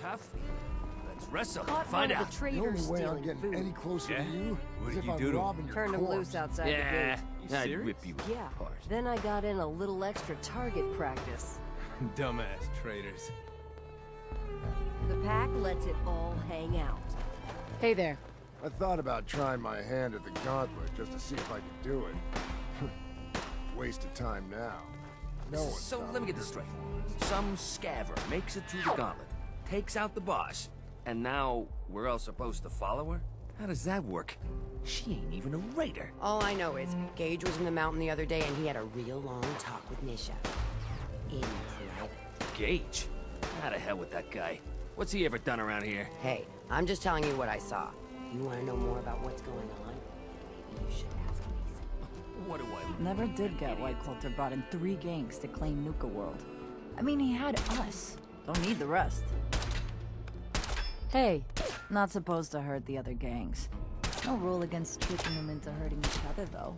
have we? Let's wrestle. Caught Find one out. of the The traders only way I'm stealing getting food. any closer Yeah? to you What is did if you I'm do to him? robbing your Turned him corpse. loose outside Yeah, the gate. I'd serious? rip you Yeah. apart. Then I got in a little extra target practice. Dumbass traitors. The pack lets it all hang out. Hey there. I thought about trying my hand at the gauntlet just to see if I could do it. Waste of time now. No one's So done let me it. get this straight. Some scaver makes it through the gauntlet, takes out the boss, and now we're all supposed to follow her? How does that work? She ain't even a raider. All I know is Gage was in the mountain the other day and he had a real long talk with Nisha. In private. Gage? How the hell with that guy? What's he ever done around here? Hey, I'm just telling you what I saw. You want to know more about what's going on? Maybe you should ask Mason. What do I... Never did get why Coulter brought in 3 gangs to claim Nuka World. I mean, he had us. Don't need the rest. Hey, not supposed to hurt the other gangs. No rule against tricking them into hurting each other, though.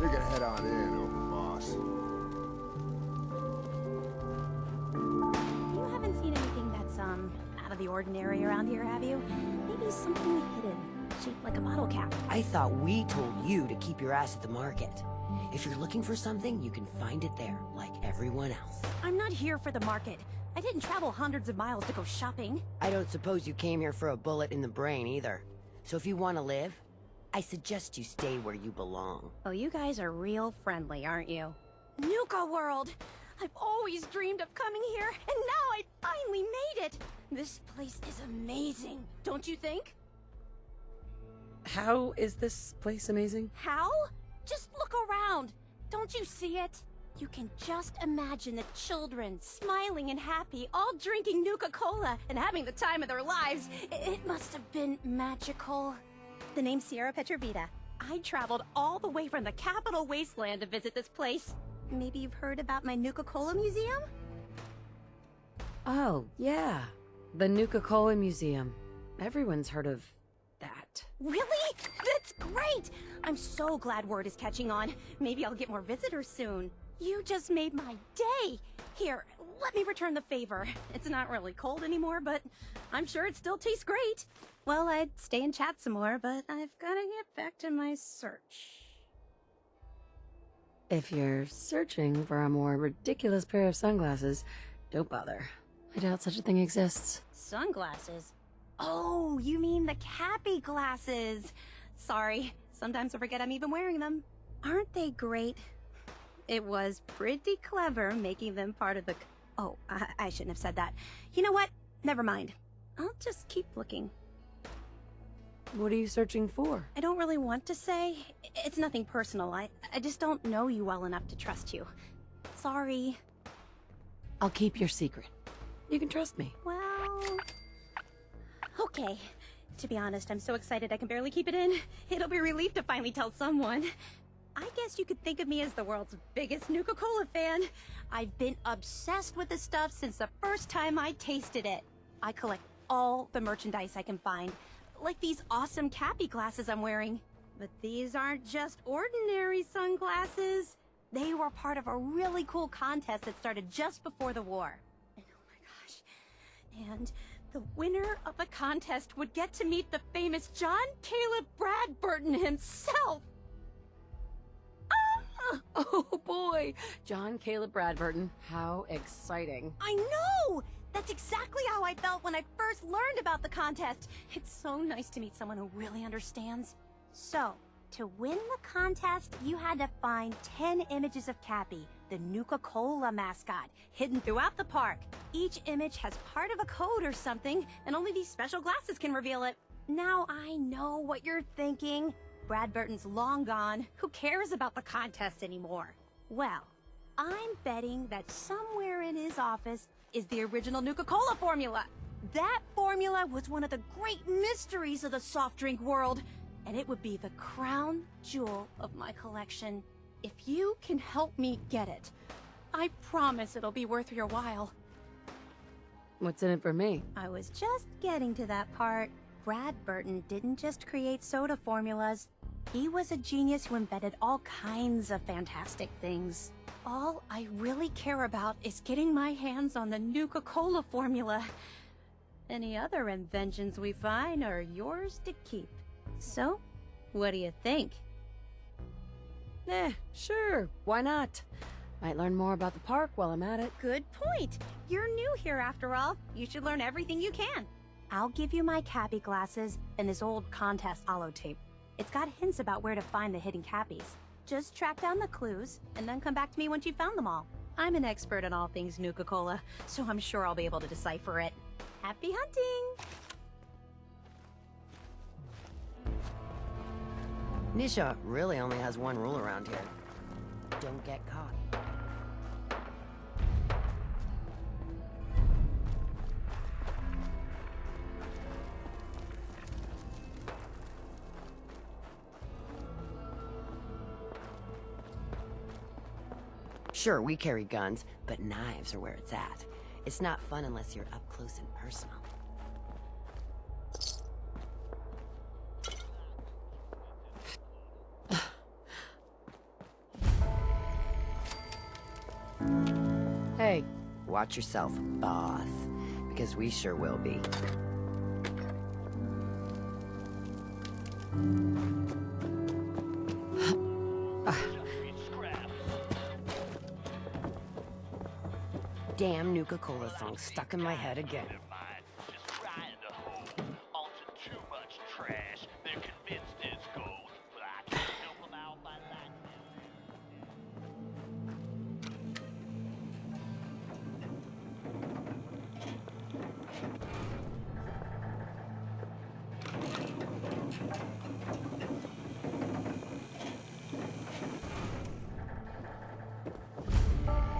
You can head on in, boss. You haven't seen anything that's, out of the ordinary around here, have you? Maybe something hidden, shaped like a bottle cap. I thought we told you to keep your ass at the market. If you're looking for something, you can find it there, like everyone else. I'm not here for the market. I didn't travel hundreds of miles to go shopping. I don't suppose you came here for a bullet in the brain either. So if you want to live, I suggest you stay where you belong. Oh, you guys are real friendly, aren't you? Nuka World! I've always dreamed of coming here, and now I finally made it! This place is amazing, don't you think? How is this place amazing? How? Just look around. Don't you see it? You can just imagine the children smiling and happy, all drinking Nuka-Cola and having the time of their lives. It must have been magical. The name's Sierra Petrovita. I traveled all the way from the capital wasteland to visit this place. Maybe you've heard about my Nuka-Cola museum? Oh, yeah. The Nuka-Cola Museum. Everyone's heard of that. Really? That's great! I'm so glad word is catching on. Maybe I'll get more visitors soon. You just made my day! Here, let me return the favor. It's not really cold anymore, but I'm sure it still tastes great. Well, I'd stay and chat some more, but I've gotta get back to my search. If you're searching for a more ridiculous pair of sunglasses, don't bother. I doubt such a thing exists. Sunglasses? Oh, you mean the Cappy glasses. Sorry, sometimes I forget I'm even wearing them. Aren't they great? It was pretty clever making them part of the... Oh, I shouldn't have said that. You know what? Never mind. I'll just keep looking. What are you searching for? I don't really want to say. It's nothing personal. I just don't know you well enough to trust you. Sorry. I'll keep your secret. You can trust me. Well... Okay. To be honest, I'm so excited I can barely keep it in. It'll be a relief to finally tell someone. I guess you could think of me as the world's biggest Nuka-Cola fan. I've been obsessed with this stuff since the first time I tasted it. I collect all the merchandise I can find, like these awesome Cappy glasses I'm wearing. But these aren't just ordinary sunglasses. They were part of a really cool contest that started just before the war. And oh my gosh. And the winner of the contest would get to meet the famous John Caleb Bradburton himself. Oh boy! John Caleb Bradburton. How exciting. I know! That's exactly how I felt when I first learned about the contest. It's so nice to meet someone who really understands. So, to win the contest, you had to find 10 images of Cappy, the Nuka-Cola mascot, hidden throughout the park. Each image has part of a code or something, and only these special glasses can reveal it. Now I know what you're thinking. Bradburton's long gone. Who cares about the contest anymore? Well, I'm betting that somewhere in his office is the original Nuka-Cola formula. That formula was one of the great mysteries of the soft drink world, and it would be the crown jewel of my collection. If you can help me get it, I promise it'll be worth your while. What's in it for me? I was just getting to that part. Brad Burton didn't just create soda formulas. He was a genius who invented all kinds of fantastic things. All I really care about is getting my hands on the Nuka-Cola formula. Any other inventions we find are yours to keep. So, what do you think? Sure, why not? Might learn more about the park while I'm at it. Good point. You're new here after all. You should learn everything you can. I'll give you my cappy glasses and this old contest holotape. It's got hints about where to find the hidden cappies. Just track down the clues, and then come back to me once you've found them all. I'm an expert in all things Nuka-Cola, so I'm sure I'll be able to decipher it. Happy hunting! Nisha really only has one rule around here. Don't get caught. Sure, we carry guns, but knives are where it's at. It's not fun unless you're up close and personal. Hey, watch yourself, boss, because we sure will be. Damn Nuka-Cola song stuck in my head again.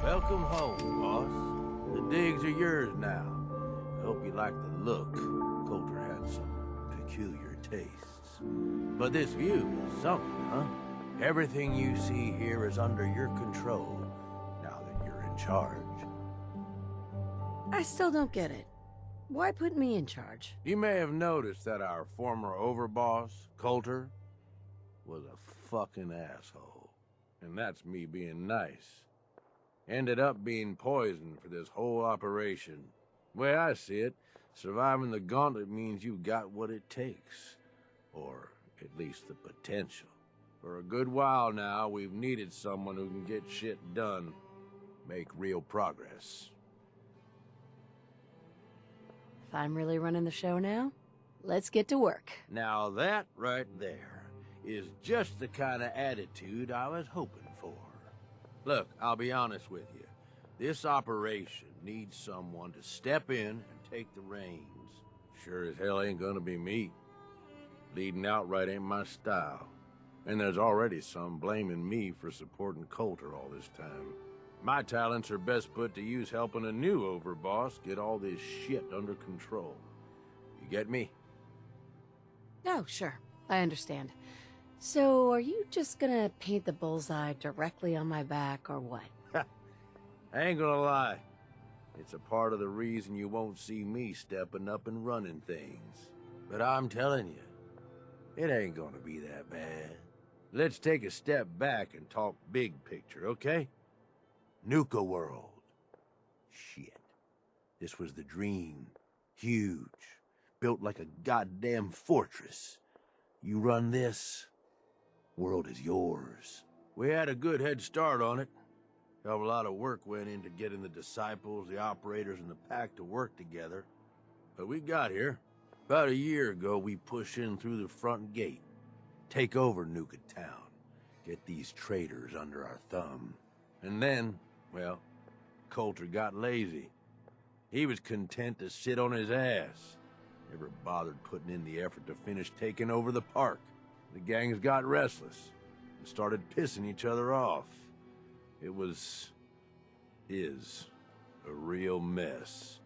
Welcome home, boss. The digs are yours now. I hope you like the look. Coulter had some peculiar tastes. But this view is something, huh? Everything you see here is under your control, now that you're in charge. I still don't get it. Why put me in charge? You may have noticed that our former overboss, Coulter, was a fucking asshole. And that's me being nice. Ended up being poisoned for this whole operation. The way I see it, surviving the gauntlet means you've got what it takes. Or at least the potential. For a good while now, we've needed someone who can get shit done, make real progress. If I'm really running the show now, let's get to work. Now that right there is just the kind of attitude I was hoping for. Look, I'll be honest with you. This operation needs someone to step in and take the reins. Sure as hell ain't gonna be me. Leading outright ain't my style. And there's already some blaming me for supporting Coulter all this time. My talents are best put to use helping a new overboss get all this shit under control. You get me? Oh, sure. I understand. So, are you just gonna paint the bullseye directly on my back, or what? I ain't gonna lie. It's a part of the reason you won't see me stepping up and running things. But I'm telling you, it ain't gonna be that bad. Let's take a step back and talk big picture, okay? Nuka World. Shit. This was the dream. Huge. Built like a goddamn fortress. You run this, world is yours. We had a good head start on it. Hell of a lot of work went into getting the disciples, the operators, and the pack to work together. But we got here. About a year ago, we pushed in through the front gate. Take over Nuka Town. Get these traitors under our thumb. And then, well, Coulter got lazy. He was content to sit on his ass. Never bothered putting in the effort to finish taking over the park. The gangs got restless and started pissing each other off. It is a real mess.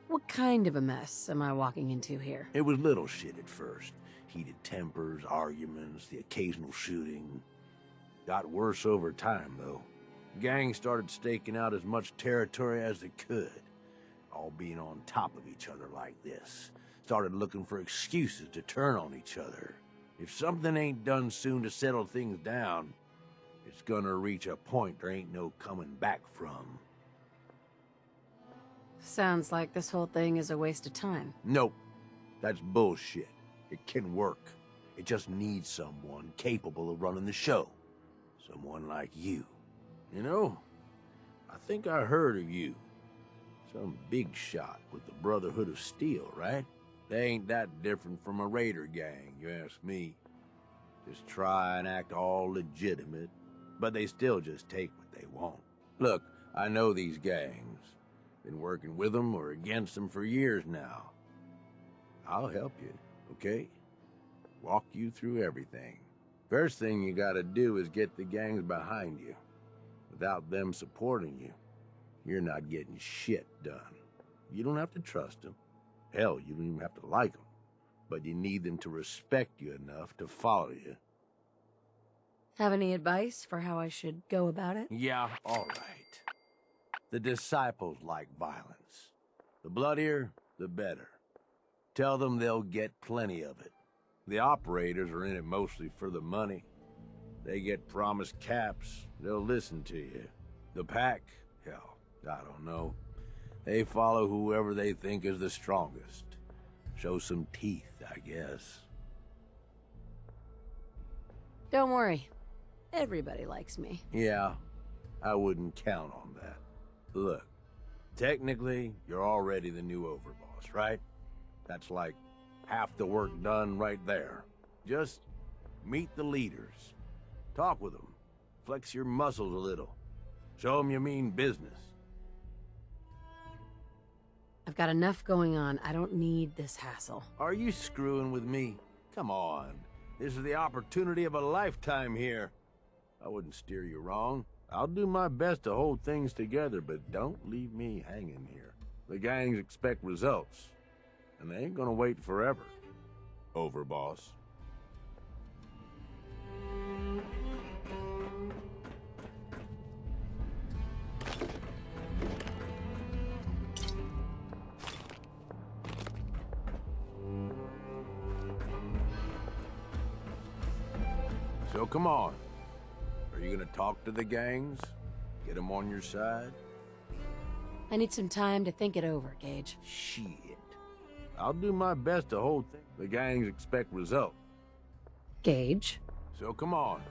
What kind of a mess am I walking into here? It was little shit at first. Heated tempers, arguments, the occasional shooting. Got worse over time, though. Gangs started staking out as much territory as they could. all being on top of each other like this. Started looking for excuses to turn on each other. If something ain't done soon to settle things down, it's gonna reach a point there ain't no coming back from. Sounds like this whole thing is a waste of time. Nope. That's bullshit. It can work. It just needs someone capable of running the show. Someone like you. You know, I think I heard of you. Some big shot with the Brotherhood of Steel, right? They ain't that different from a raider gang, you ask me. Just try and act all legitimate, but they still just take what they want. Look, I know these gangs. Been working with them or against them for years now. I'll help you, okay? Walk you through everything. First thing you gotta do is get the gangs behind you. Without them supporting you, you're not getting shit done. You don't have to trust them. Hell, you don't even have to like them. But you need them to respect you enough to follow you. Have any advice for how I should go about it? Yeah, all right. The disciples like violence. The bloodier, the better. Tell them they'll get plenty of it. The operators are in it mostly for the money. They get promised caps, they'll listen to you. The pack, hell, I don't know. They follow whoever they think is the strongest. Show some teeth, I guess. Don't worry. Everybody likes me. Yeah, I wouldn't count on that. Look, technically, you're already the new overboss, right? That's like half the work done right there. Just meet the leaders. Talk with them. Flex your muscles a little. Show them you mean business. I've got enough going on. I don't need this hassle. Are you screwing with me? Come on. This is the opportunity of a lifetime here. I wouldn't steer you wrong. I'll do my best to hold things together, but don't leave me hanging here. The gangs expect results, and they ain't gonna wait forever. Overboss. So come on. Are you gonna talk to the gangs? Get them on your side? I need some time to think it over, Gage. Shit. I'll do my best to hold things. The gangs expect results. Gage? So come on.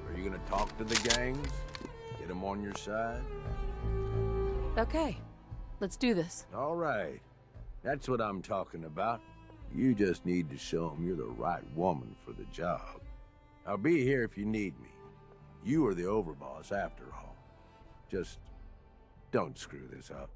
Are you gonna talk to the gangs? Get them on your side? Okay. Let's do this. All right. That's what I'm talking about. You just need to show them you're the right woman for the job. I'll be here if you need me. You are the overboss after all. Just don't screw this up.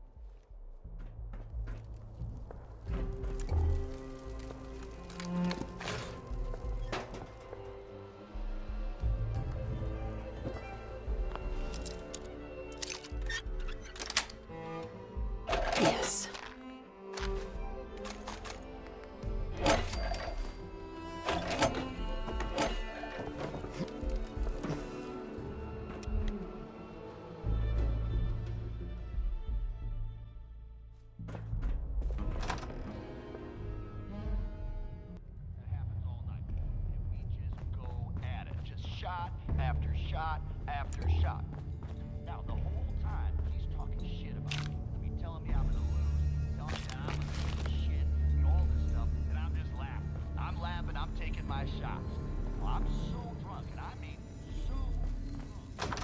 Yes. Shot after shot after shot. Now, the whole time, he's talking shit about me. I mean, telling me I'm gonna lose, telling me that I'm a piece of shit, and all this stuff, and I'm just laughing. I'm laughing, I'm taking my shots. Well, I'm so drunk, and I mean so drunk.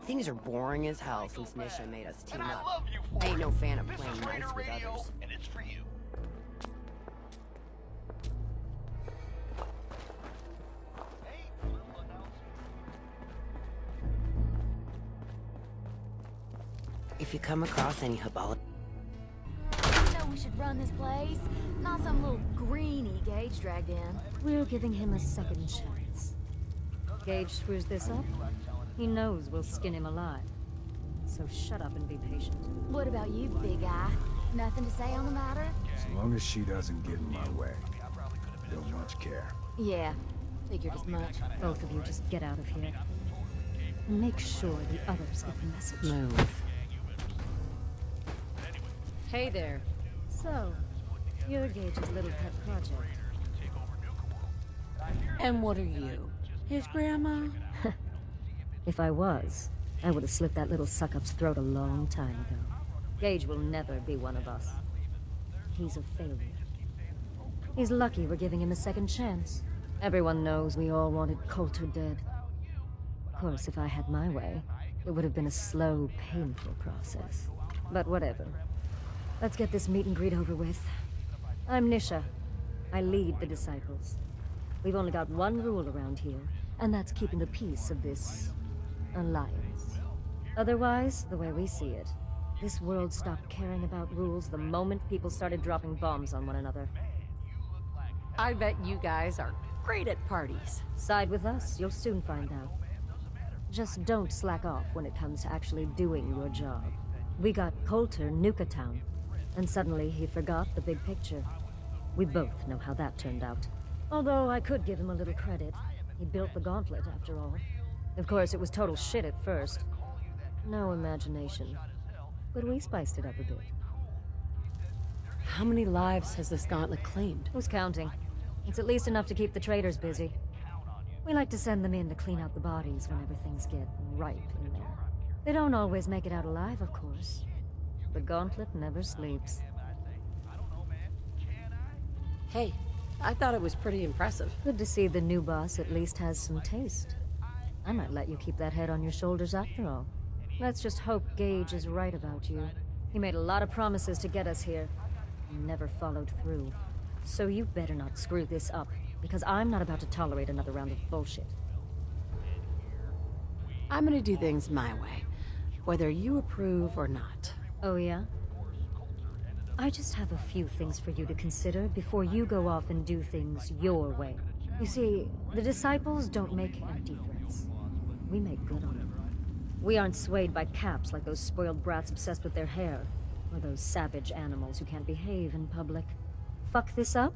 Things are boring as hell since Nisha made us team And I up. love you I for ain't it. no fan of This playing is nice Trader with Radio, others. and it's for you. Hey, little announcement. If you come across any Habala, You know we should run this place, not some little greenie Gage dragged in. We're giving him a second chance. Gage screws this up, he knows we'll skin him alive. So shut up and be patient. What about you, big guy? Nothing to say on the matter? As long as she doesn't get in my way, don't much care. Yeah, figured as much. Both of you just get out of here. And make sure the others get the message. move. Hey there. So, you're Gage's little pet project. And what are you? His grandma? If I was, I would have slit that little suck-up's throat a long time ago. Gage will never be one of us. He's a failure. He's lucky we're giving him a second chance. Everyone knows we all wanted Coulter dead. Of course, if I had my way, it would have been a slow, painful process. But whatever. Let's get this meet and greet over with. I'm Nisha. I lead the Disciples. We've only got one rule around here, and that's keeping the peace of this alliance. Otherwise, the way we see it, this world stopped caring about rules the moment people started dropping bombs on one another. I bet you guys are great at parties. Side with us, you'll soon find out. Just don't slack off when it comes to actually doing your job. We got Coulter Nuka Town, and suddenly he forgot the big picture. We both know how that turned out. Although I could give him a little credit. He built the gauntlet, after all. Of course, it was total shit at first. No imagination. But we spiced it up a bit. How many lives has this gauntlet claimed? Who's counting? It's at least enough to keep the traders busy. We like to send them in to clean out the bodies whenever things get ripe in there. They don't always make it out alive, of course. The gauntlet never sleeps. Hey, I thought it was pretty impressive. Good to see the new boss at least has some taste. I might let you keep that head on your shoulders after all. Let's just hope Gage is right about you. He made a lot of promises to get us here, and never followed through. So you better not screw this up, because I'm not about to tolerate another round of bullshit. I'm gonna do things my way, whether you approve or not. Oh yeah? I just have a few things for you to consider before you go off and do things your way. You see, the Disciples don't make empty threats. We make good on them. We aren't swayed by caps like those spoiled brats obsessed with their hair, or those savage animals who can't behave in public. Fuck this up,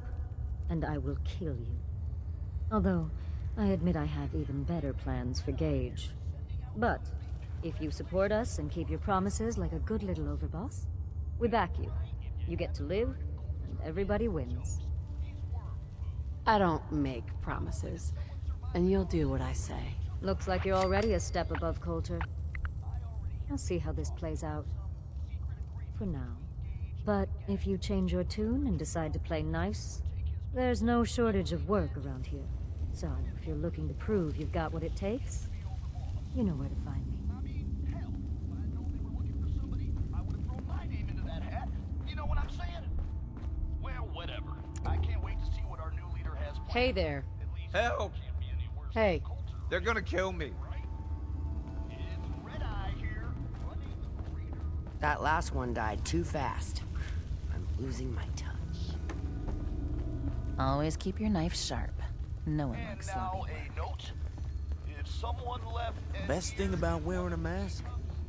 and I will kill you. Although, I admit I have even better plans for Gage. But, if you support us and keep your promises like a good little overboss, we back you. You get to live, and everybody wins. I don't make promises, and you'll do what I say. Looks like you're already a step above Coulter. I'll see how this plays out. For now. But if you change your tune and decide to play nice, there's no shortage of work around here. So, if you're looking to prove you've got what it takes, you know where to find me. Hey there. Help! Hey. They're gonna kill me. That last one died too fast. I'm losing my touch. Always keep your knife sharp. No one And likes now sloppy a note. If someone left any Best thing about wearing a mask,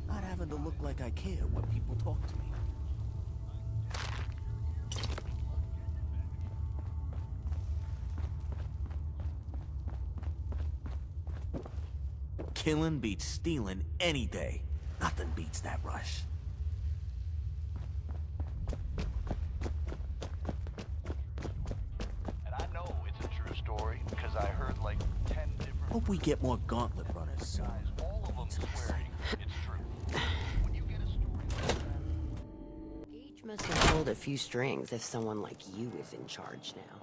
not having to look like I care when people talk to me. Killing beats stealing any day. Nothing beats that rush. And I know it's a true story because I heard like 10 different Hope we get more gauntlet runners soon. guys, all of them swearing it's true. When you get a story Gage must have pulled a few strings if someone like you is in charge now.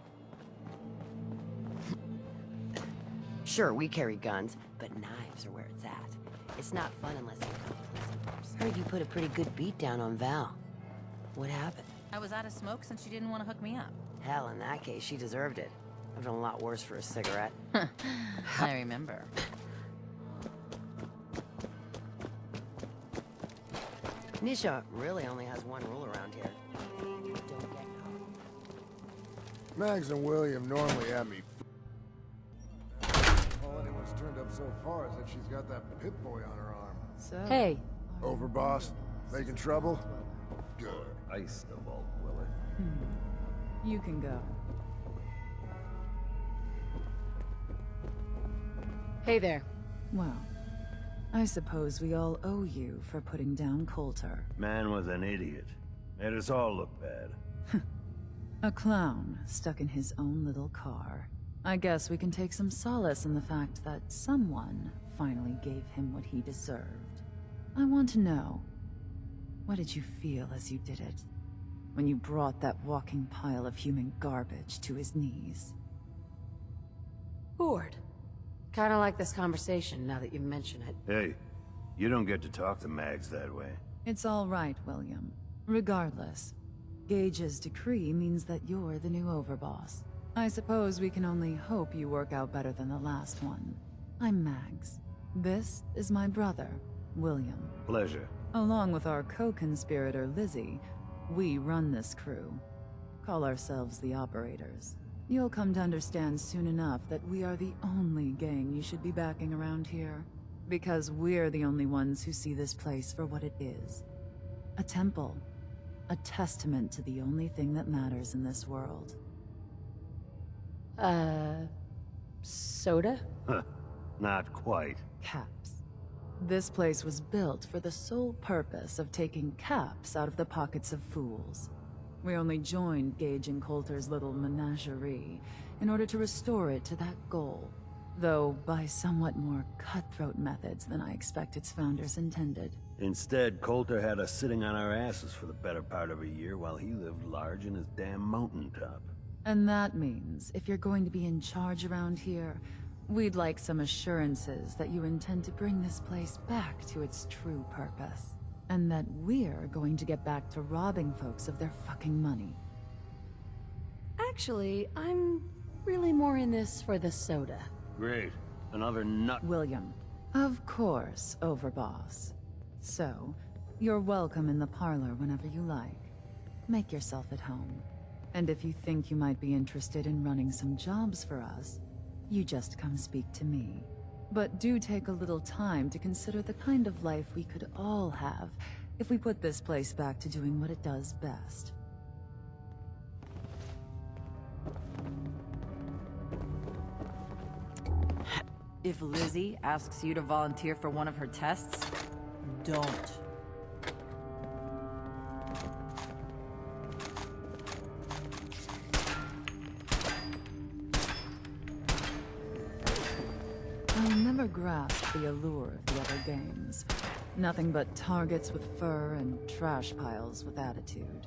Sure, we carry guns, but knives are where it's at. It's not fun unless you come close. Heard you put a pretty good beat down on Val. What happened? I was out of smoke since she didn't want to hook me up. Hell, in that case, she deserved it. I've done a lot worse for a cigarette. I remember. Nisha really only has one rule around here. Don't get caught. Mags and William normally have me. All anyone's turned up so far is that she's got that Pip-Boy on her arm. So, Hey. Over, boss? Making trouble? Good. Ice the vault, will it? you can go. Hey there. Well, I suppose we all owe you for putting down Coulter. Man was an idiot. Made us all look bad. A clown stuck in his own little car. I guess we can take some solace in the fact that someone finally gave him what he deserved. I want to know, what did you feel as you did it? When you brought that walking pile of human garbage to his knees? Bored. Kinda like this conversation now that you mention it. Hey, you don't get to talk to Mags that way. It's all right, William. Regardless, Gage's decree means that you're the new overboss. I suppose we can only hope you work out better than the last one. I'm Mags. This is my brother, William. Pleasure. Along with our co-conspirator, Lizzie, we run this crew. Call ourselves the Operators. You'll come to understand soon enough that we are the only gang you should be backing around here. Because we're the only ones who see this place for what it is. A temple. A testament to the only thing that matters in this world. Soda? Huh. Not quite. Caps. This place was built for the sole purpose of taking caps out of the pockets of fools. We only joined Gage and Coulter's little menagerie in order to restore it to that goal, though by somewhat more cutthroat methods than I expect its founders intended. Instead, Coulter had us sitting on our asses for the better part of a year while he lived large in his damn mountaintop. And that means, if you're going to be in charge around here, we'd like some assurances that you intend to bring this place back to its true purpose. And that we're going to get back to robbing folks of their fucking money. Actually, I'm really more in this for the soda. Great. Another nut. William. Of course, Overboss. So, you're welcome in the parlor whenever you like. Make yourself at home. And if you think you might be interested in running some jobs for us, you just come speak to me. But do take a little time to consider the kind of life we could all have if we put this place back to doing what it does best. If Lizzie asks you to volunteer for one of her tests, don't. I never grasped the allure of the other gangs. Nothing but targets with fur and trash piles with attitude.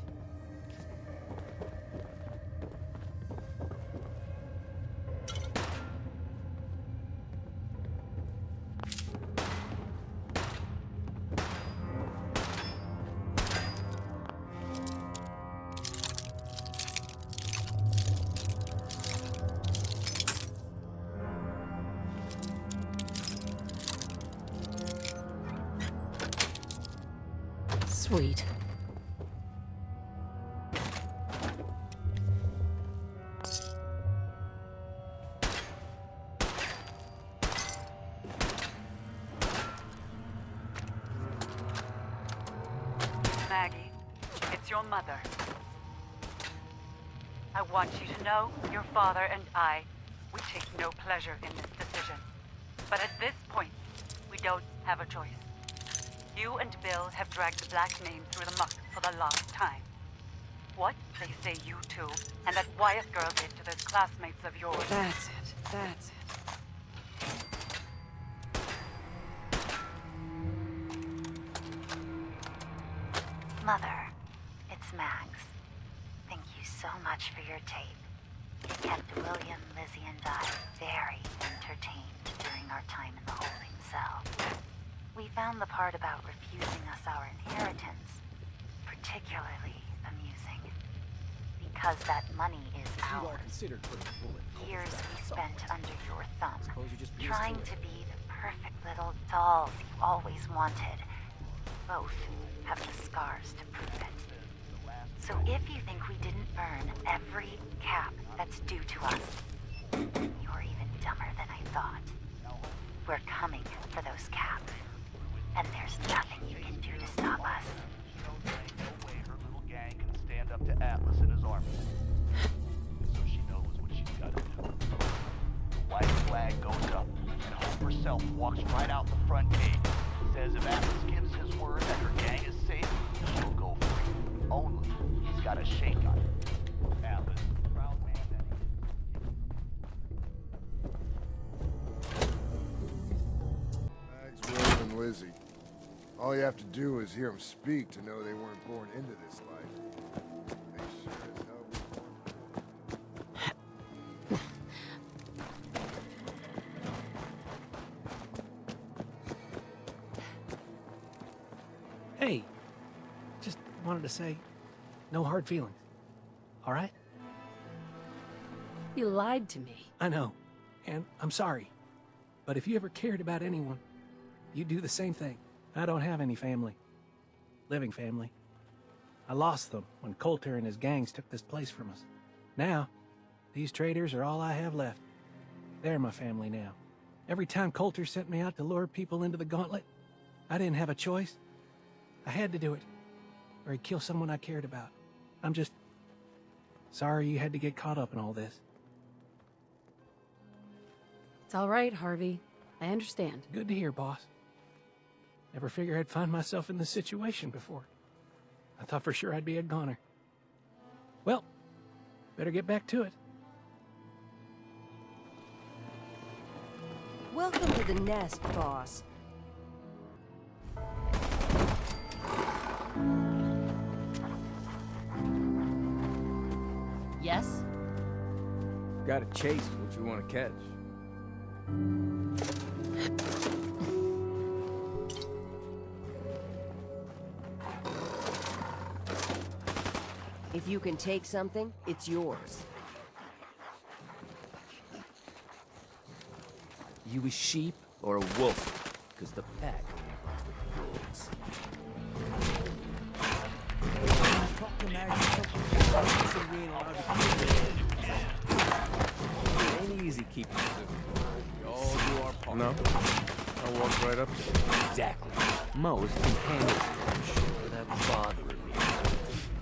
Sweet. Maggie, it's your mother. I want you to know your father and I, we take no pleasure in this decision. But at this point, we don't have a choice. You and Bill have dragged the Black name through the muck for the last time. What they say you two and that Wyatt girl did to those classmates of yours. That's it. That's it. Mother, it's Max. Thank you so much for your tape. It kept William, Lizzie, and I very entertained during our time in the holding cell. We found the part about refusing us our inheritance particularly amusing. Because that money is ours. Years we spent under your thumb, trying to be the perfect little dolls you always wanted. Both have the scars to prove it. So if you think we didn't earn every cap that's due to us, you're even dumber than I thought. We're coming for those caps, and there's nothing you can do to stop us. No way her little gang can stand up to Atlas and his army. So she knows what she's got to do. The white flag goes up, and Hope herself walks right out the front gate. Says if Atlas gives his word that her gang is safe, she'll go free. Only he's got a shake on it. Atlas, proud man that Mags, Will, and Lizzie. All you have to do is hear them speak to know they weren't born into this life. They sure as hell were born. Hey, just wanted to say, no hard feelings. All right? You lied to me. I know, and I'm sorry. But if you ever cared about anyone, you'd do the same thing. I don't have any family. Living family. I lost them when Coulter and his gangs took this place from us. Now, these traitors are all I have left. They're my family now. Every time Coulter sent me out to lure people into the gauntlet, I didn't have a choice. I had to do it, or he'd kill someone I cared about. I'm just sorry you had to get caught up in all this. It's all right, Harvey. I understand. Good to hear, boss. Never figured I'd find myself in this situation before. I thought for sure I'd be a goner. Well, better get back to it. Welcome to the nest, boss. Yes? Gotta chase what you want to catch. If you can take something, it's yours. You a sheep or a wolf? Because the pack only runs with wolves. It ain't easy keeping it. We all do our part. No? I'll walk right up to you. Exactly. Most can handle it, I'm sure, without bothering me.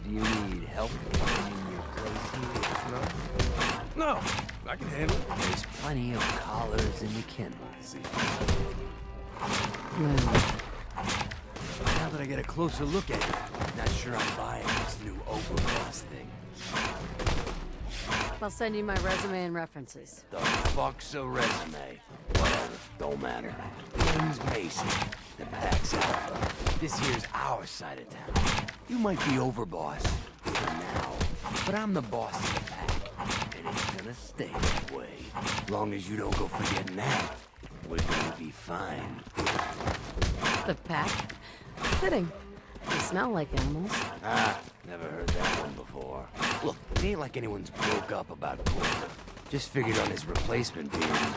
Do you need help finding your place here? No, I can handle it. There's plenty of collars in the kennels. Now that I get a closer look at it, not sure I'm buying this new overboss thing. I'll send you my resume and references. The fuck's a resume? Whatever, don't matter. Name's Mason. The pack's Alpha. This here's our side of town. You might be overboss for now, but I'm the boss of the pack, and it's gonna stay that way. Long as you don't go forgetting that, we're gonna be fine. The pack? Fitting. They smell like animals. Ah, never heard that one before. Look, it ain't like anyone's broke up about Coulter. Just figured on his replacement being,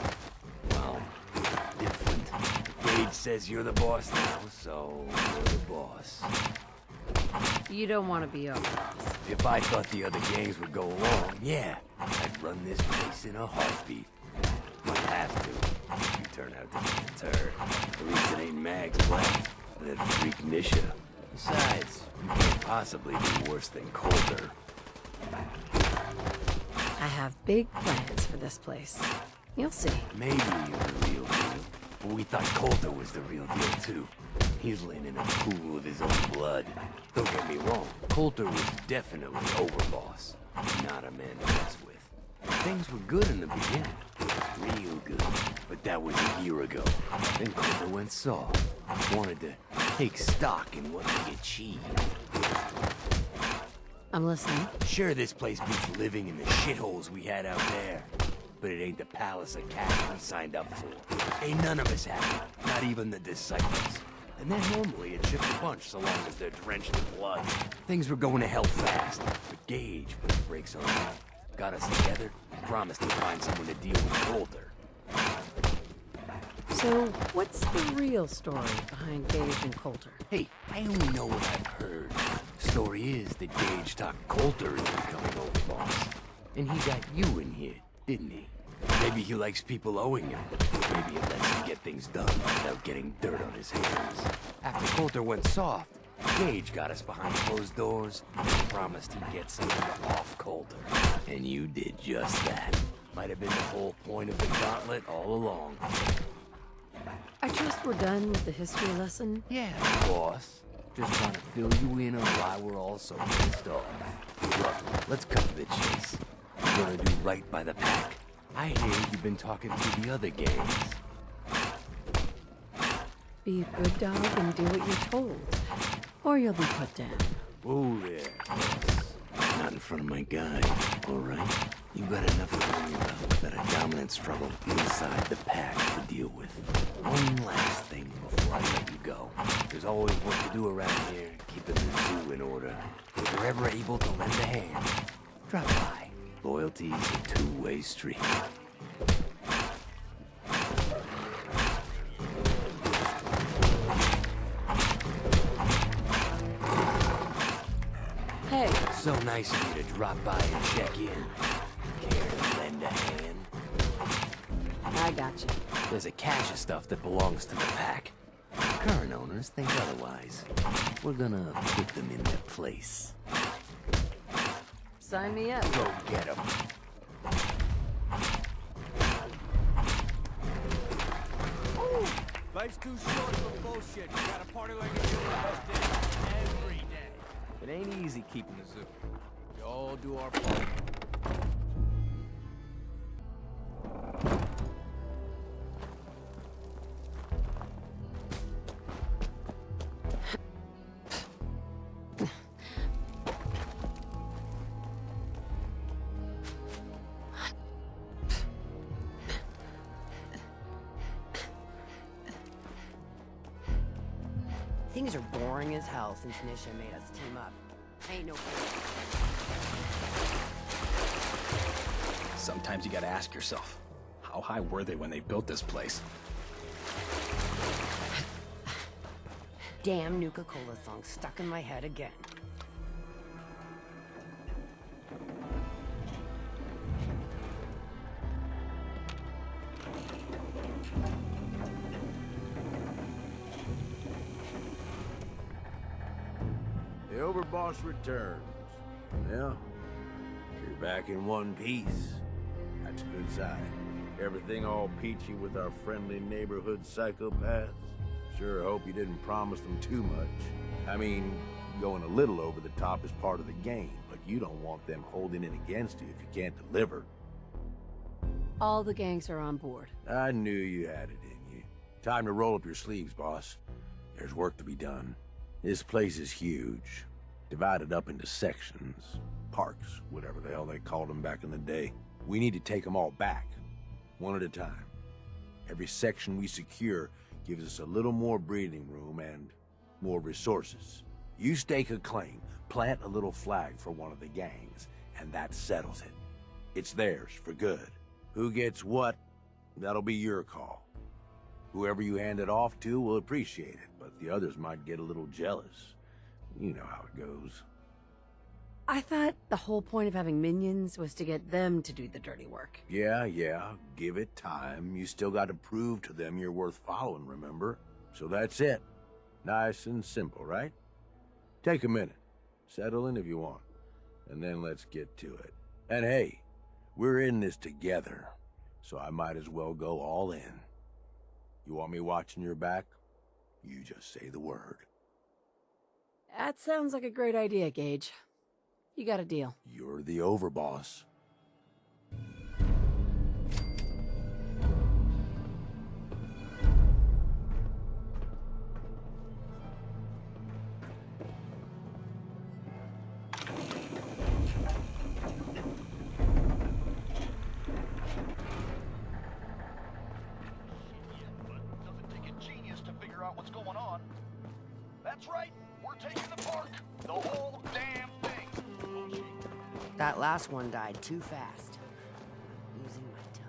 well, different. Gage says you're the boss now, so you're the boss. You don't want to be overboss. If I thought the other gangs would go along, yeah, I'd run this place in a heartbeat. Might have to, if you turn out to be a turd. At least it ain't Mag's plan. That freak Nisha. Besides, you can't possibly be worse than Coulter. I have big plans for this place. You'll see. Maybe you're the real deal. But we thought Coulter was the real deal, too. He's laying in a pool of his own blood. Don't get me wrong, Coulter was definitely overboss. Not a man to mess with. Things were good in the beginning. Real good. But that was a year ago. Then Coulter went soft. Wanted to take stock in what he achieved. I'm listening. Sure, this place beats living in the shitholes we had out there. But it ain't the palace of cash we signed up for. Ain't none of us happy. Not even the disciples. and they're normally a chip a bunch so long as they're drenched in blood. Things were going to hell fast, but Gage put the brakes on that. Got us together, promised to find someone to deal with Coulter. So, what's the real story behind Gage and Coulter? Hey, I only know what I've heard. Story is that Gage talked Coulter into becoming overboss. And he got you in here, didn't he? Maybe he likes people owing him. Maybe it lets him get things done without getting dirt on his hands. After Coulter went soft, Gage got us behind closed doors and promised he'd get something off Coulter. And you did just that. Might have been the whole point of the gauntlet all along. I trust we're done with the history lesson? Yeah, boss. Just trying to fill you in on why we're all so pissed off. Look, let's cut to the chase. We're gonna do right by the pack. I hear you've been talking to the other gangs. Be a good dog and do what you're told, or you'll be put down. Oh, there, boss. Not in front of my guy, all right? You got enough to worry about without a dominant struggle inside the pack to deal with. One last thing before I let you go. There's always work to do around here, keeping the zoo in order. If you're ever able to lend a hand, drop by. Loyalty's a two-way street. Hey. So nice of you to drop by and check in. Care to lend a hand? I got you. There's a cache of stuff that belongs to the pack. Current owners think otherwise. We're gonna put them in their place. Sign me up. Go get them. Life's too short for bullshit. You gotta party like it's your last day every day. It ain't easy keeping the zoo. We all do our part. Things are boring as hell since Nisha made us team up. Ain't no point. Sometimes you gotta ask yourself, how high were they when they built this place? Damn Nuka Cola song stuck in my head again. The overboss returns. Yeah, you're back in one piece. That's a good sign. Everything all peachy with our friendly neighborhood psychopaths? Sure hope you didn't promise them too much. I mean, going a little over the top is part of the game, but you don't want them holding it against you if you can't deliver. All the gangs are on board. I knew you had it in you. Time to roll up your sleeves, boss. There's work to be done. This place is huge, divided up into sections, parks, whatever the hell they called them back in the day. We need to take them all back, one at a time. Every section we secure gives us a little more breathing room and more resources. You stake a claim, plant a little flag for one of the gangs, and that settles it. It's theirs for good. Who gets what, that'll be your call. Whoever you hand it off to will appreciate it, but the others might get a little jealous. You know how it goes. I thought the whole point of having minions was to get them to do the dirty work. Yeah, give it time. You still got to prove to them you're worth following, remember? So that's it. Nice and simple, right? Take a minute. Settle in if you want. And then let's get to it. And hey, we're in this together, so I might as well go all in. You want me watching your back? You just say the word. That sounds like a great idea, Gage. You got a deal. You're the overboss. Doesn't take a genius to figure out what's going on. right, we're taking the park. The whole damn thing. That last one died too fast. I'm losing my touch.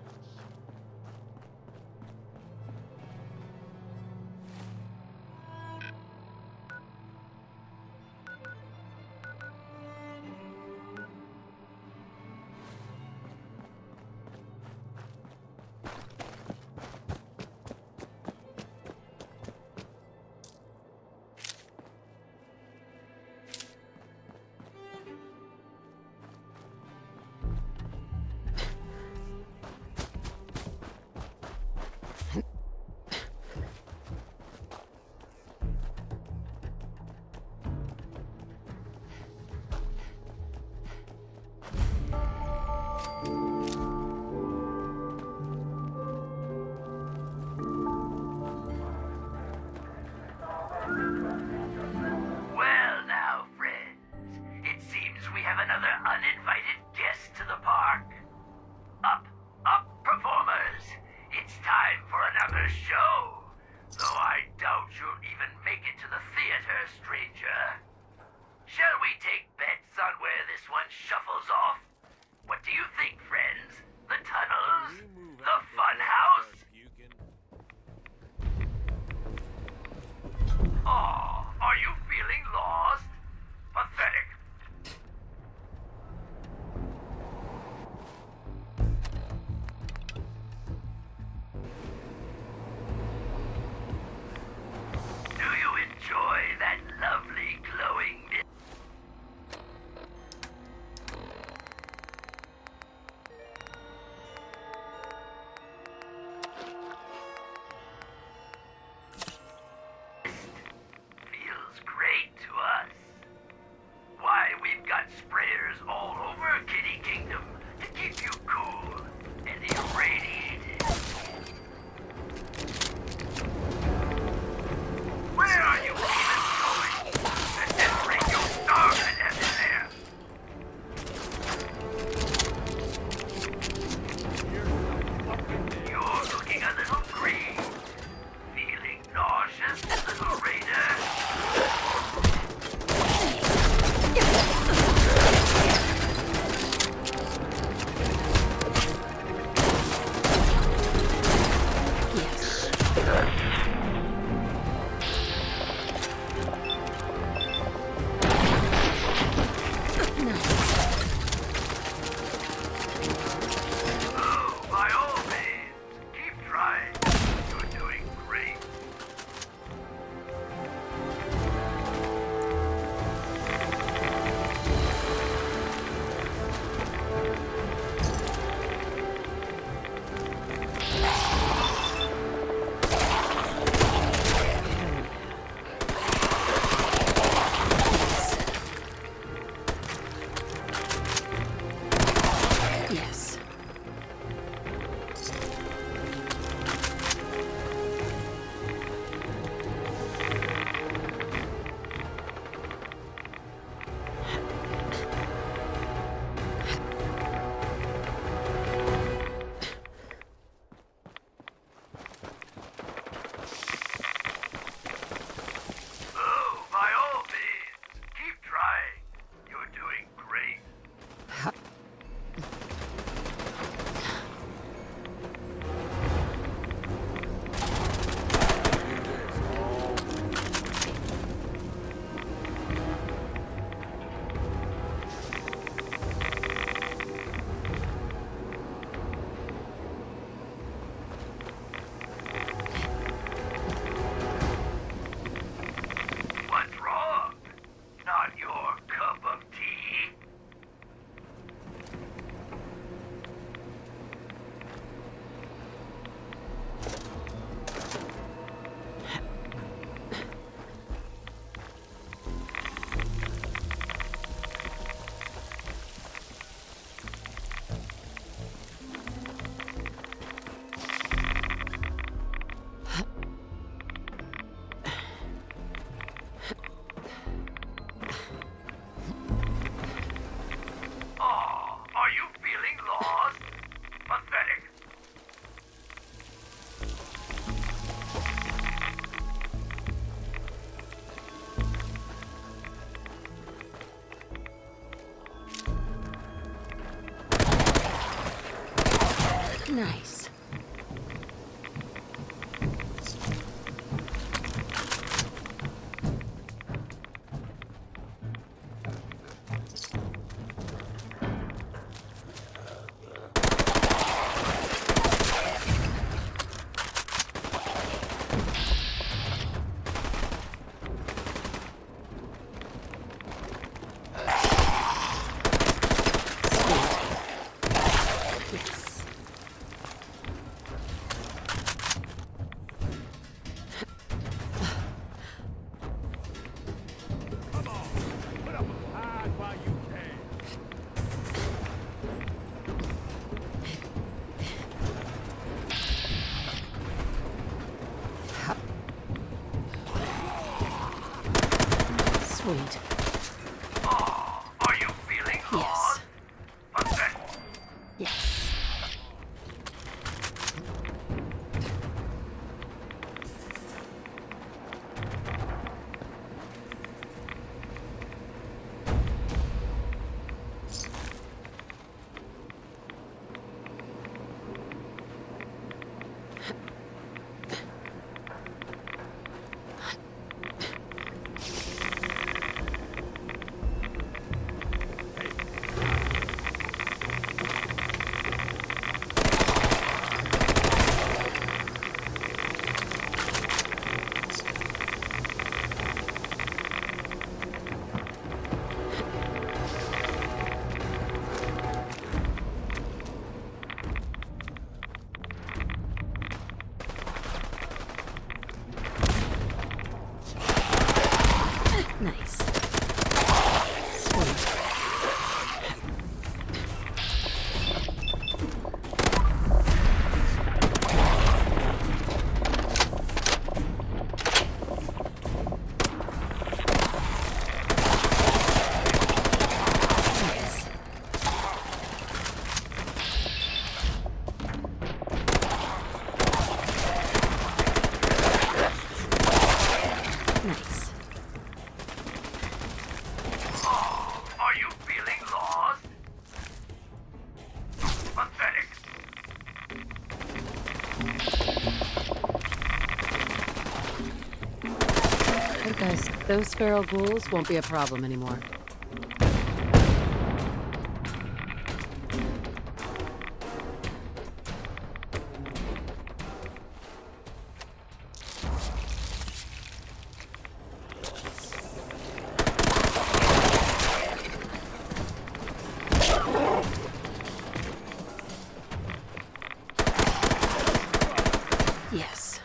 Nice. Sweet. Oh, are you feeling Yes. Pathetic. Yes. Nice. Sweet. Nice. Nice. Are you feeling lost? Pathetic. Hey guys, those feral ghouls won't be a problem anymore. Yes.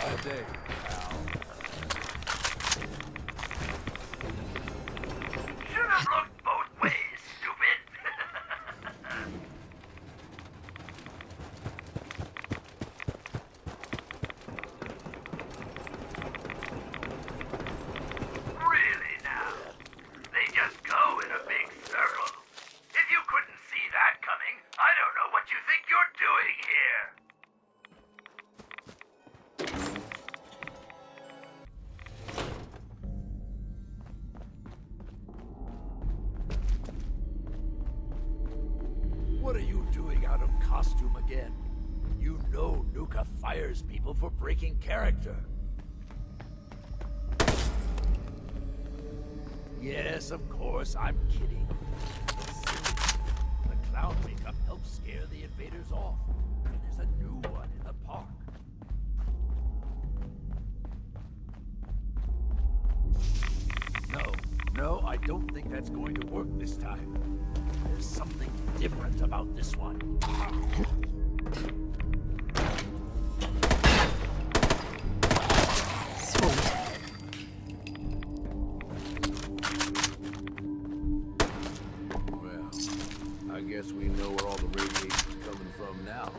Bad day. Should have looked both ways, stupid. Really now? They just go in a big circle. If you couldn't see that coming, I don't know what you think you're doing here. What are you doing out of costume again? You know Nuka fires people for breaking character. Yes, of course, I'm kidding. It's silly. The clown makeup helps scare the invaders off. And there's a new one in the park. No, I don't think that's going to work this time. There's something different about this one. Sweet. Well, I guess we know where all the radiation's coming from now, huh?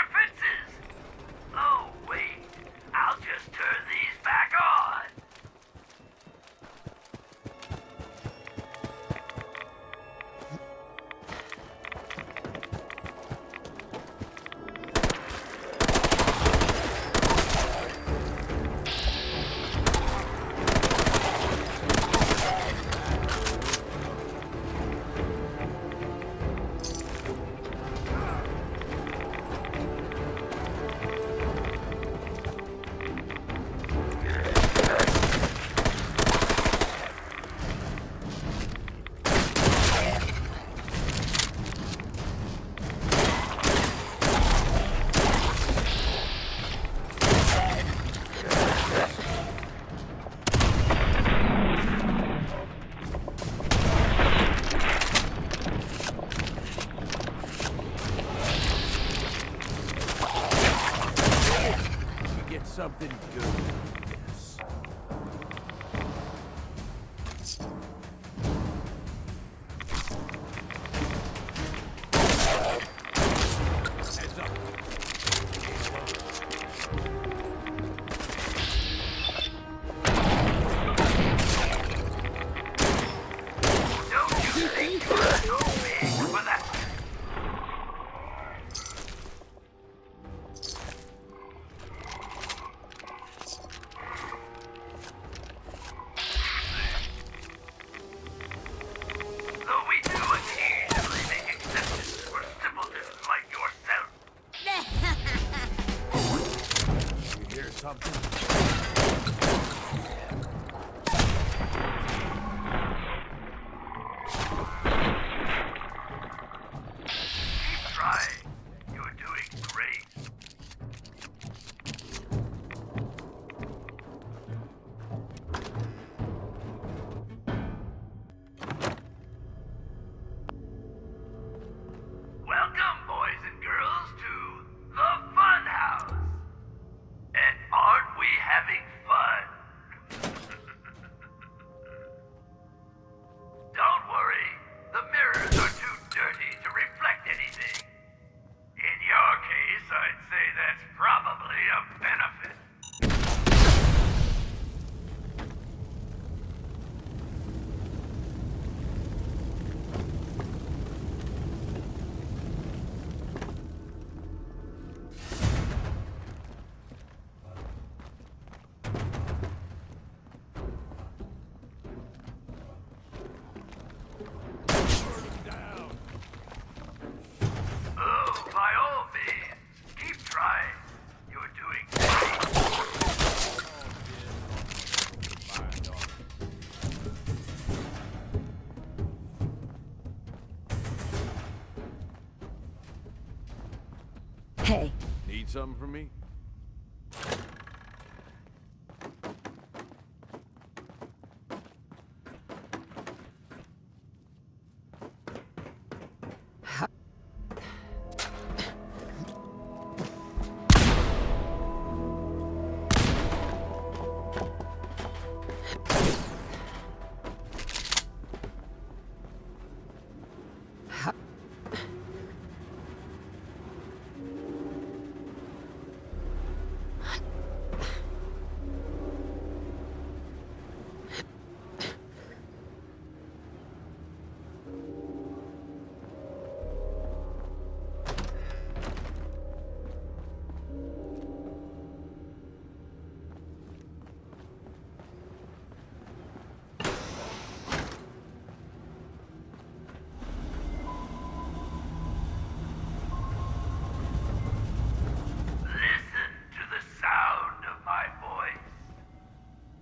defenses? Oh, wait. I'll just turn these back on. Something good with this. Heads up. Don't you think you're so big for that? Though we do occasionally make exceptions for simpletons like yourself. You hear something? Keep trying. You're doing great. Welcome, boys and girls, to the Fun House. And aren't we having fun? Don't worry, the mirrors are too dirty to reflect anything. In your case, I'd say that's probably a benefit. Oh, by all means, keep trying. You're doing great. Hey, Need something from me? Listen to the sound of my voice.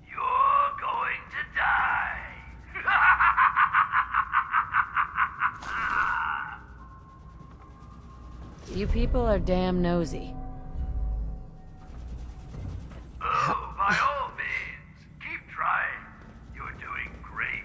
You're going to die. you people are damn nosy. Oh, by all means, keep trying. You're doing great.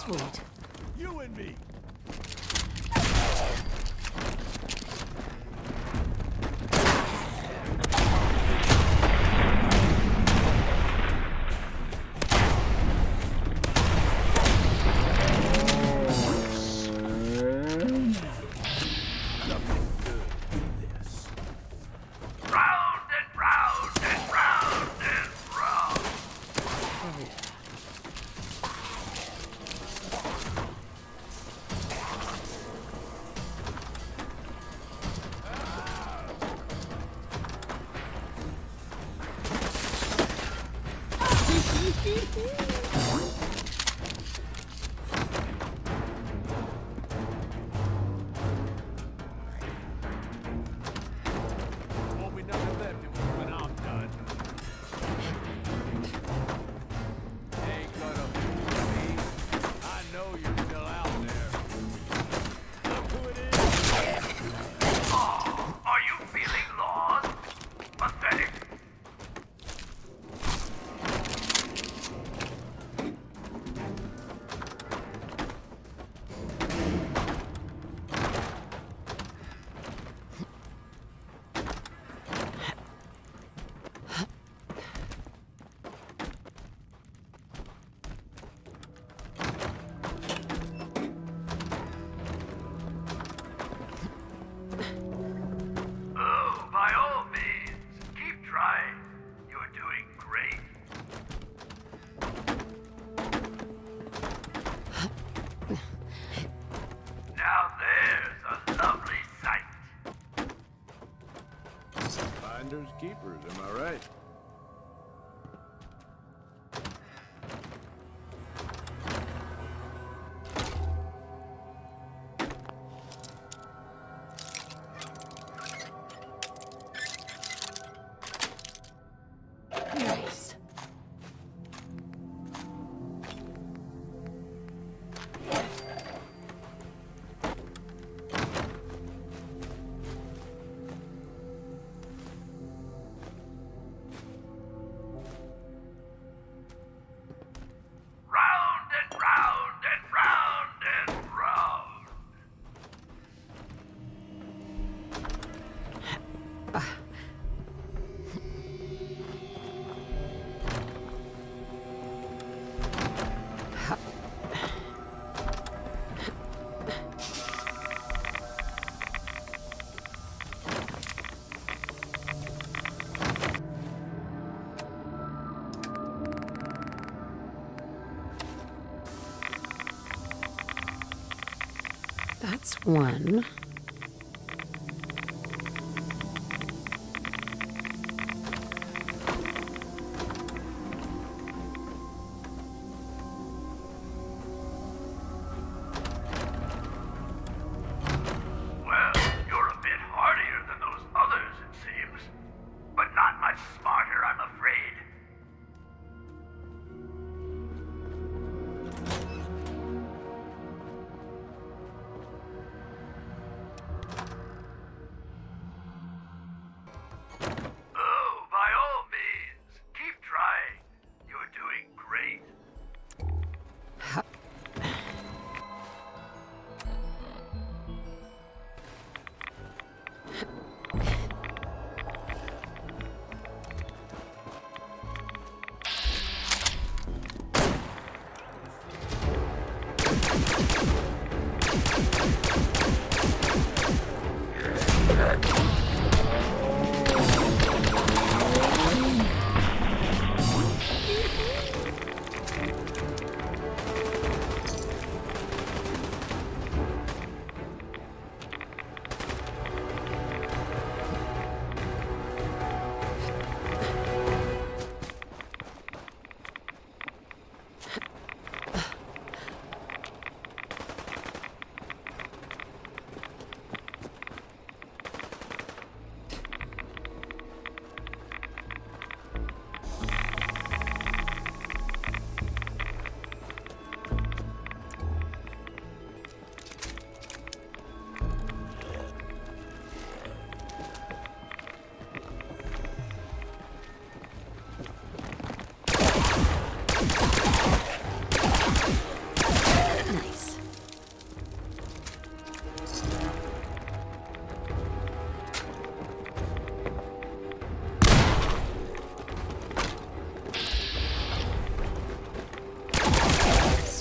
Sweet. You and me. Won't be nothing left when I'm done. Ain't gonna fool me. I know you're still out there. Look who it is. Oh, are you feeling lost? Pathetic. Oh, by all means, keep trying. You're doing great. Now there's a lovely sight. Finders keepers, am I right? Nice. Round and round and round and round. That's one. Well, you're a bit hardier than those others, it seems. But not much smarter, I'm afraid.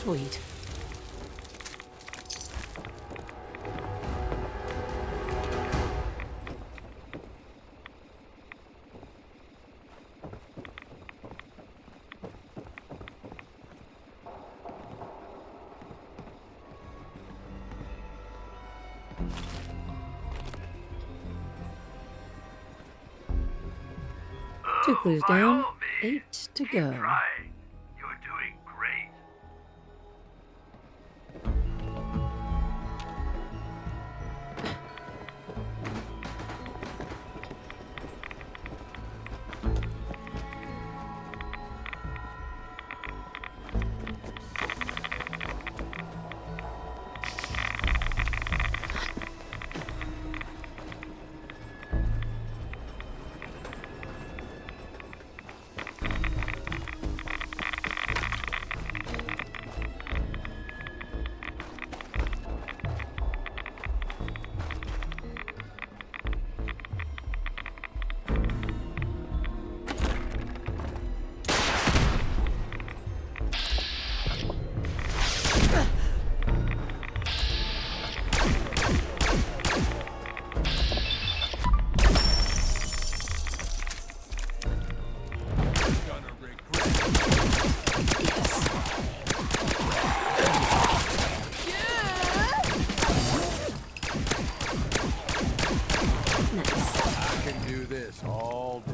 Sweet. Two clues down, 8 to go. You're doing great. I can do this all day.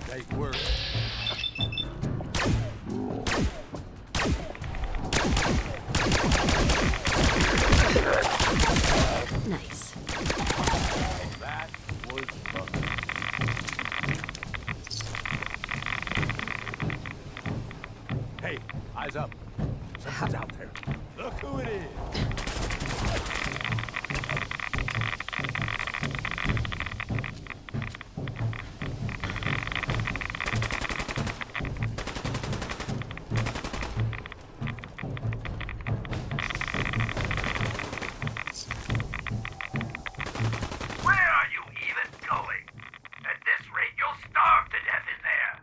Nice work. Nice. That was fun. Hey, eyes up. Someone's out there. Look who it is. Where are you even going? At this rate, you'll starve to death in there.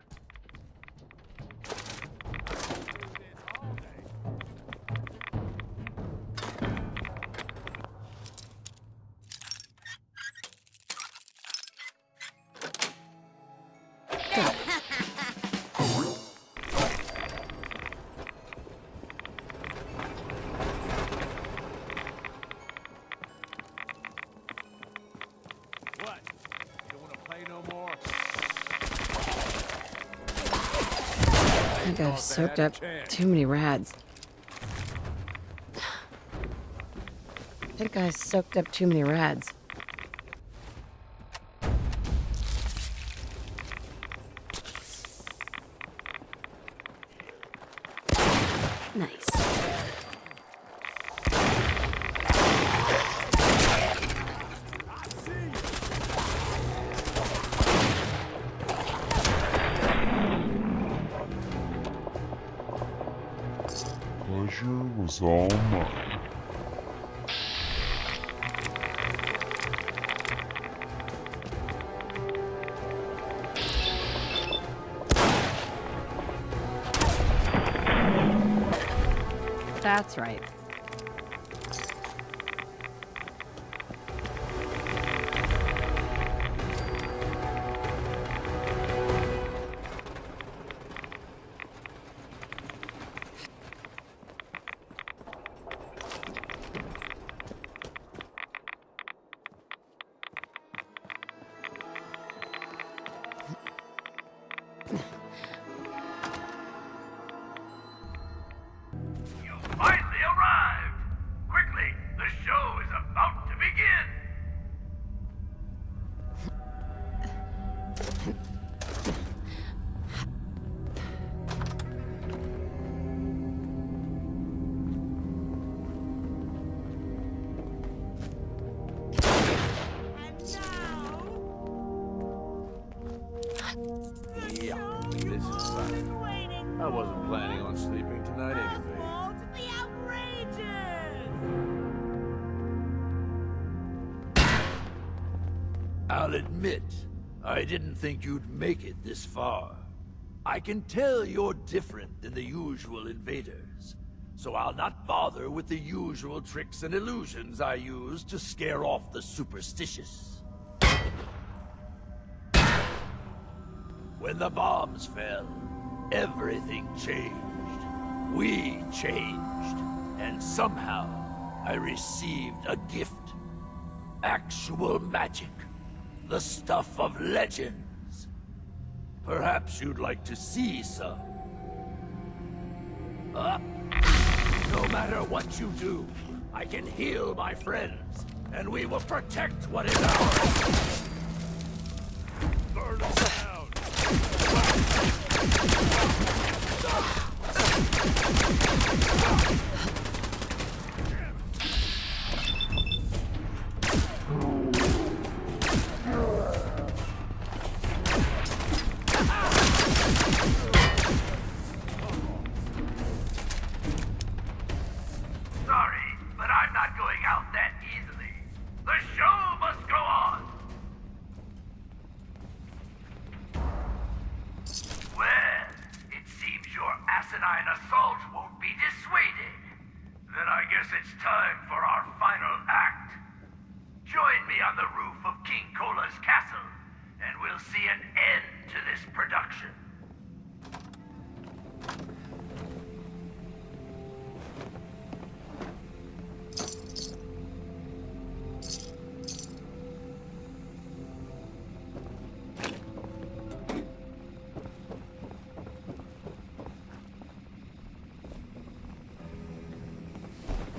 What? Don't want to play no more? I think I've soaked up too many rads. I think I soaked up too many rads. Nice. Pleasure was all mine. That's right. Finally arrived! I'll admit, I didn't think you'd make it this far. I can tell you're different than the usual invaders, so I'll not bother with the usual tricks and illusions I use to scare off the superstitious. When the bombs fell, everything changed. We changed, and somehow I received a gift. Actual magic. The stuff of legends. Perhaps you'd like to see some. No matter what you do, I can heal my friends, and we will protect what is ours. Burn them down. Sorry, but I'm not going out that easily. The show must go on. Well, it seems your asinine assault won't be dissuaded. Then I guess it's time for our final act. Join me on the roof of King Cola's castle, and we'll see an end to this production.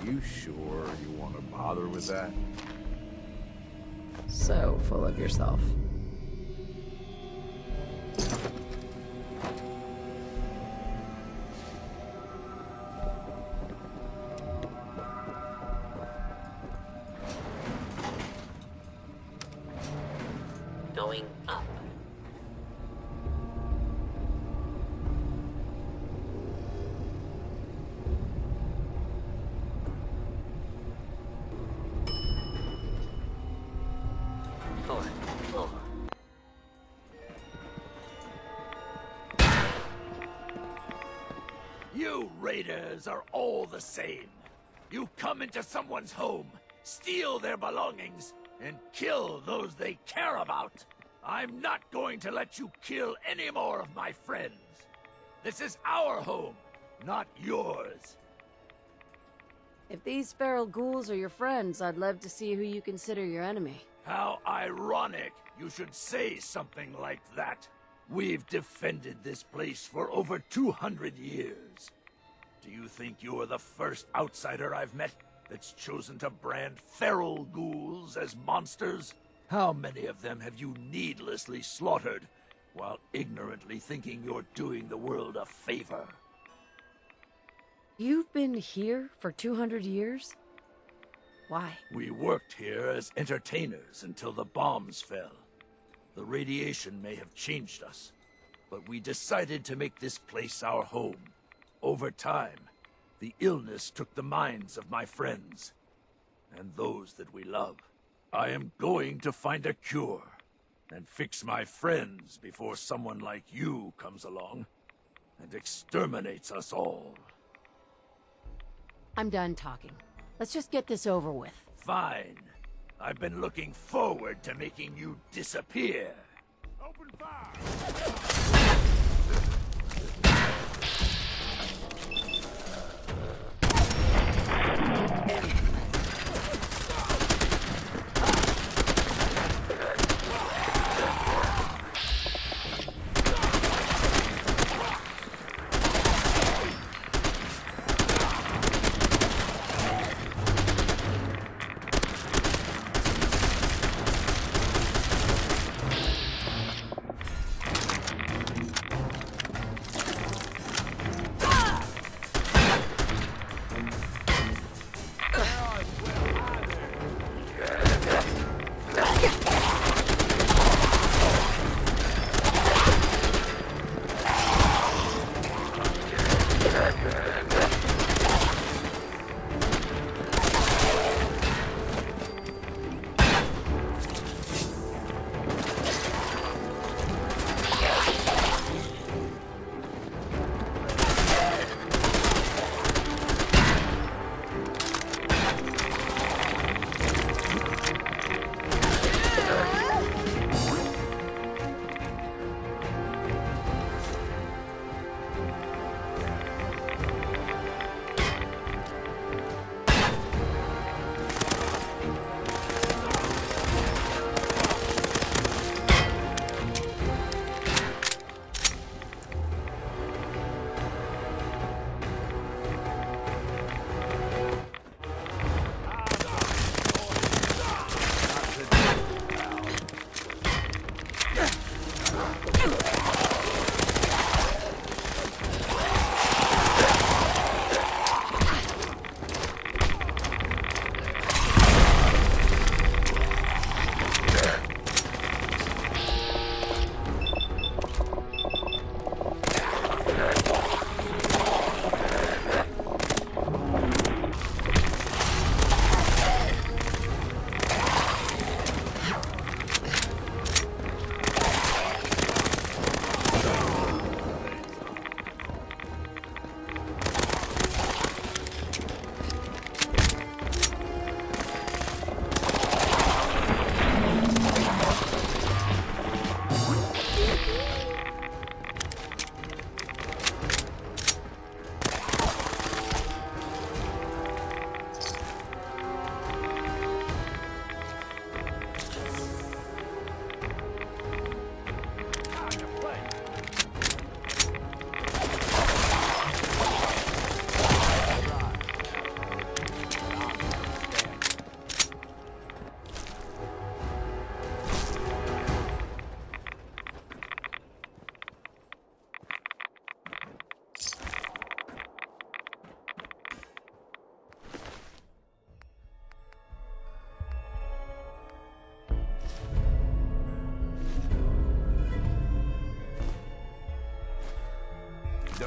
You sure you want to bother with that? So full of yourself. Going up. Floor. You raiders are all the same. You come into someone's home, steal their belongings, and kill those they care about. I'm not going to let you kill any more of my friends. This is our home, not yours. If these feral ghouls are your friends, I'd love to see who you consider your enemy. How ironic you should say something like that. We've defended this place for over 200 years. Do you think you're the first outsider I've met that's chosen to brand feral ghouls as monsters? How many of them have you needlessly slaughtered while ignorantly thinking you're doing the world a favor? You've been here for 200 years? Why? We worked here as entertainers until the bombs fell. The radiation may have changed us, but we decided to make this place our home. Over time, the illness took the minds of my friends, and those that we love. I am going to find a cure, and fix my friends before someone like you comes along, and exterminates us all. I'm done talking. Let's just get this over with. Fine. I've been looking forward to making you disappear. Open fire!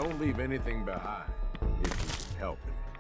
Don't leave anything behind if you can help it.